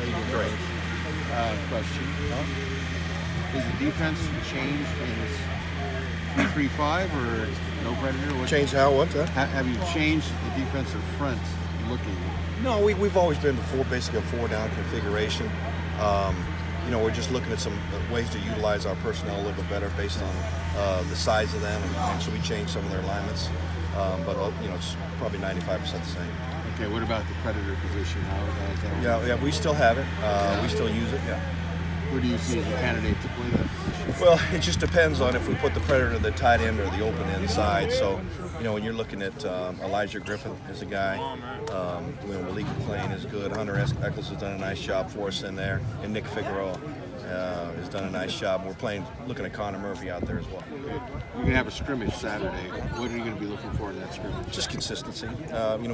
How you doing? Great. Question. Is the defense changed in this 3-3-5 or no predator? Change how? What's that? Have you changed the defensive front looking? No, we've always been basically a four-down configuration. We're just looking at some ways to utilize our personnel a little bit better based on the size of them, and so we changed some of their alignments. But it's probably 95% the same. Okay, what about the predator position? How is that? Yeah, we still have it. We still use it. Yeah. Who do you see as a candidate to play that position? Well, it just depends on if we put the predator the tight end or the open end side. So, when you're looking at Elijah Griffin is a guy, Malik McClain is good. Hunter Eccles has done a nice job for us in there, and Nick Figueroa has done a nice job. We're looking at Connor Murphy out there as well. Okay. You're going to have a scrimmage Saturday. What are you going to be looking for in that scrimmage? Just consistency.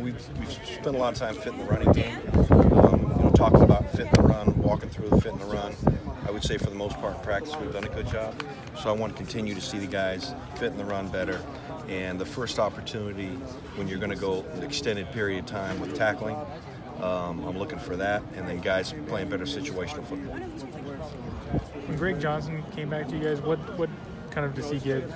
We've spent a lot of time fitting the running game. Talking about fitting the run, walking through the fitting the run. I would say for the most part in practice we've done a good job. So I want to continue to see the guys fit in the run better. And the first opportunity when you're going to go an extended period of time with tackling, I'm looking for that. And then guys playing better situational football. When Greg Johnson came back to you guys, what kind of does he give?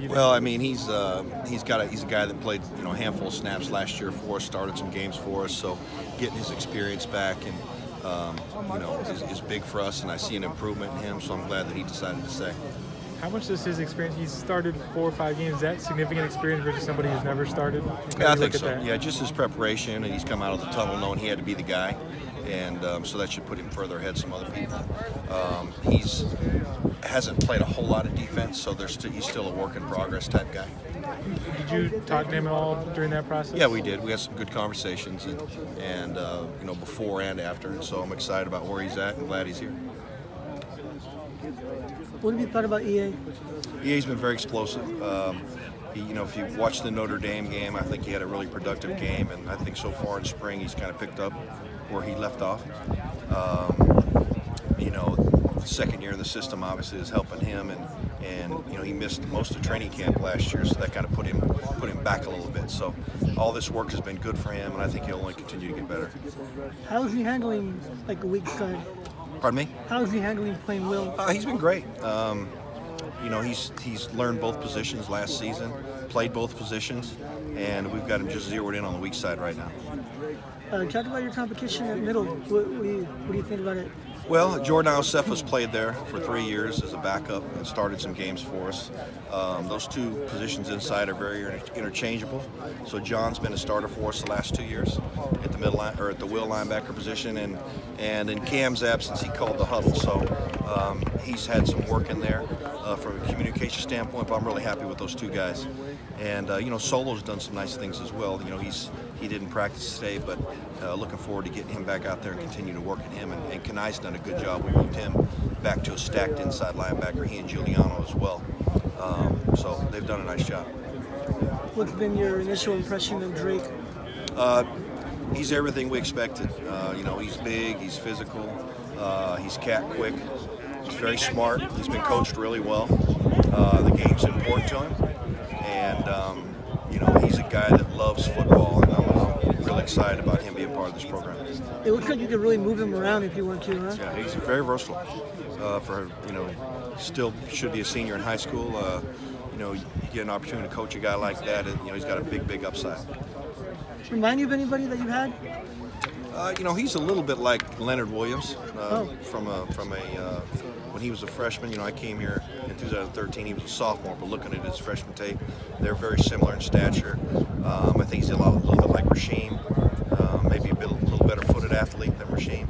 Well, I mean, he's a guy that played a handful of snaps last year for us, started some games for us, so getting his experience back and is big for us, and I see an improvement in him, so I'm glad that he decided to stay. How much does his experience? He's started 4 or 5 games. Is that significant experience versus somebody who's never started? Yeah, I think so. Yeah, just his preparation, and he's come out of the tunnel knowing he had to be the guy, and so that should put him further ahead of some other people. He's hasn't played a whole lot of defense, so he's still a work in progress type guy. Did you talk to him at all during that process? Yeah, we did. We had some good conversations, and before and after, and so I'm excited about where he's at and glad he's here. What have you thought about EA? EA's been very explosive. If you watch the Notre Dame game, I think he had a really productive game, and I think so far in spring he's kind of picked up where he left off. The second year in the system obviously is helping him, and he missed most of training camp last year, so that kind of put him back a little bit. So all this work has been good for him, and I think he'll only continue to get better. How is he handling a weak side? Pardon me? How is he handling playing Will? He's been great. He's learned both positions last season, played both positions, and we've got him just zeroed in on the weak side right now. Talk about your competition at middle. What do you think about it? Well, Jordan Alcefa's played there for 3 years as a backup and started some games for us. Those two positions inside are very interchangeable. So John's been a starter for us the last 2 years at the middle line, or at the will linebacker position, and in Cam's absence, he called the huddle. So he's had some work in there from a communication standpoint. But I'm really happy with those two guys. And Solo's done some nice things as well. He didn't practice today, but looking forward to getting him back out there and continue to work at him. And Kanai's done a good job. We moved him back to a stacked inside linebacker, he and Giuliano as well. So they've done a nice job. What's been your initial impression of Drake? He's everything we expected. He's big, he's physical, he's cat quick, he's very smart, he's been coached really well. The game's important to him, and he's a guy that loves football, and I'm really excited about him being part of this program. It looks like you could really move him around if you want to, huh? Yeah, he's very versatile. Still should be a senior in high school. You get an opportunity to coach a guy like that, and he's got a big upside. Remind you of anybody that you had? He's a little bit like Leonard Williams from when he was a freshman. I came here in 2013. He was a sophomore, but looking at his freshman tape, they're very similar in stature. I think he's a little bit like Rasheem, maybe a little better footed athlete than Rasheem.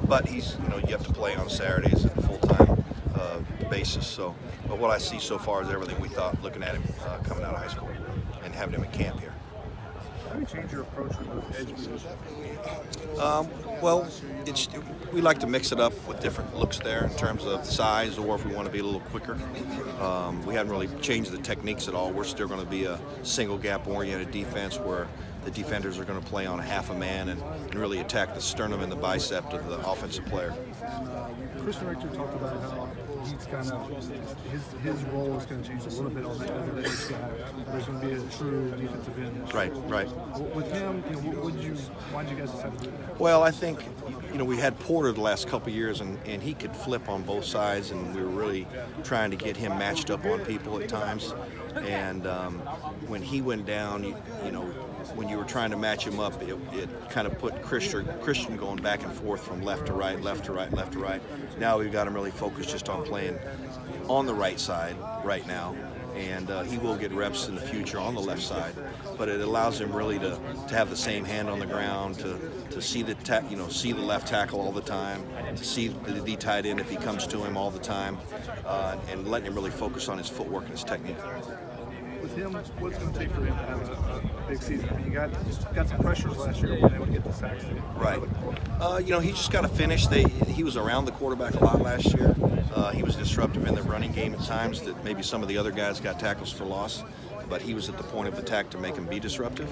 But he's, you have to play on Saturdays at a full-time basis. But what I see so far is everything we thought looking at him coming out of high school and having him at camp here. How do you change your approach with the edge position? We like to mix it up with different looks there in terms of size, or if we want to be a little quicker. We haven't really changed the techniques at all. We're still going to be a single gap oriented defense where the defenders are going to play on a half a man and really attack the sternum and the bicep of the offensive player. Chris Rector talked about how he's kind of his role is going to change a little bit on that as an edge guy. There's going to be a true defensive end. Right. With him, why did you guys decide to do that? Well, I think, we had Porter the last couple of years, and he could flip on both sides, and we were really trying to get him matched up on people at times. And when he went down, when you were trying to match him up, it kind of put Christian going back and forth from left to right, left to right, left to right. Now we've got him really focused just on playing on the right side right now. And he will get reps in the future on the left side, but it allows him really to have the same hand on the ground, to see the see the left tackle all the time, to see the tight end if he comes to him all the time, and letting him really focus on his footwork and his technique. With him, what's it going to take for him to have a big season? I mean, you got some pressures last year being able to get the sacks. Right. He just got to finish. He was around the quarterback a lot last year. He was disruptive in the running game at times that maybe some of the other guys got tackles for loss, but he was at the point of attack to make him be disruptive.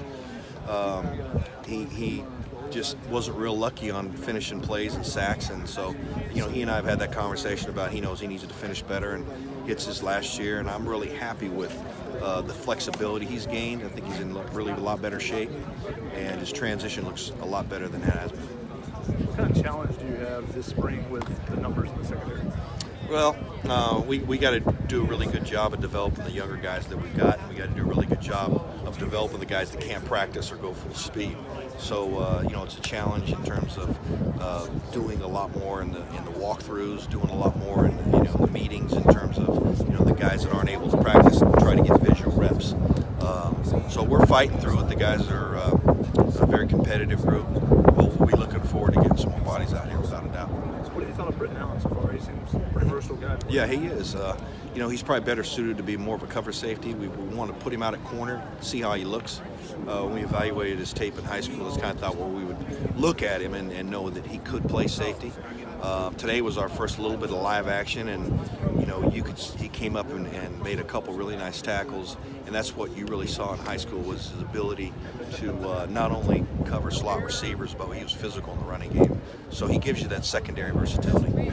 He just wasn't real lucky on finishing plays and sacks, and so he and I have had that conversation about he knows he needs to finish better, and it's his last year, and I'm really happy with the flexibility he's gained. I think he's in really a lot better shape, and his transition looks a lot better than it has been. What kind of challenge do you have this spring with the numbers in the secondary? Well, we got to do a really good job of developing the younger guys that we've got. We got to do a really good job of developing the guys that can't practice or go full speed. So it's a challenge in terms of doing a lot more in the walkthroughs, doing a lot more in the meetings in terms of the guys that aren't able to practice, try to get visual reps. So we're fighting through it. The guys are a very competitive group. We'll be looking forward to getting some more bodies out here without a doubt. What do you thought of Britton Allen so far? He seems a pretty versatile guy. Yeah, he is. He's probably better suited to be more of a cover safety. We want to put him out at corner, see how he looks. When we evaluated his tape in high school, it's kind of thought where we would look at him and know that he could play safety. Today was our first little bit of live action, and he came up and made a couple really nice tackles, and that's what you really saw in high school was his ability to not only cover slot receivers, but he was physical in the running game. So he gives you that secondary versatility.